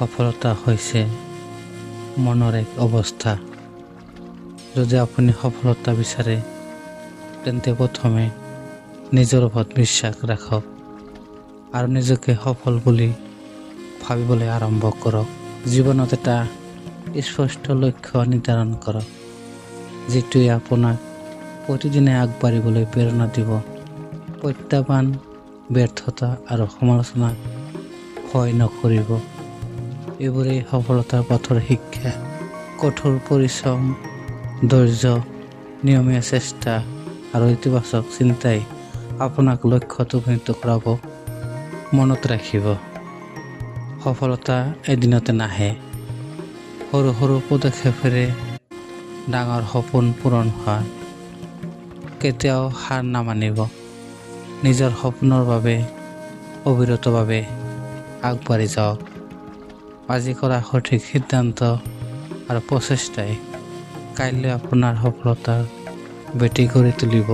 সফলতা হৈছে মনৰ এক অৱস্থা। যদি আপুনি সফলতা বিচাৰে তেন্তে প্ৰথমে নিজৰ ওপৰত বিশ্বাস ৰাখক আৰু নিজকে সফল বুলি ভাবিবলৈ আৰম্ভ কৰক। জীৱনত এটা স্পষ্ট লক্ষ্য নিৰ্ধাৰণ কৰক, যিটোৱে আপোনাক প্ৰতিদিনে আগবাঢ়িবলৈ প্ৰেৰণা দিব। প্ৰত্যাহ্বান, ব্যৰ্থতা আৰু সমালোচনাক ভয় নকৰিব। এইবোৰেই সফলতাৰ পথৰ শিক্ষা। কঠোৰ পৰিশ্ৰম, ধৈৰ্য, নিয়মীয়া চেষ্টা আৰু ইতিবাচক চিন্তাই আপোনাক লক্ষ্যত উপনীত কৰাব। মনত ৰাখিব, সফলতা এদিনতে নাহে। সৰু সৰু পদক্ষেপেৰে ডাঙৰ সপোন পূৰণ হয়। কেতিয়াও হাৰ নামানিব। নিজৰ সপোনৰ বাবে অবিৰতভাৱে আগবাঢ়ি যাওক। আজি কৰা সঠিক সিদ্ধান্ত আৰু প্ৰচেষ্টাই কাইলৈ আপোনাৰ সফলতাৰ ভেটি কৰি তুলিব।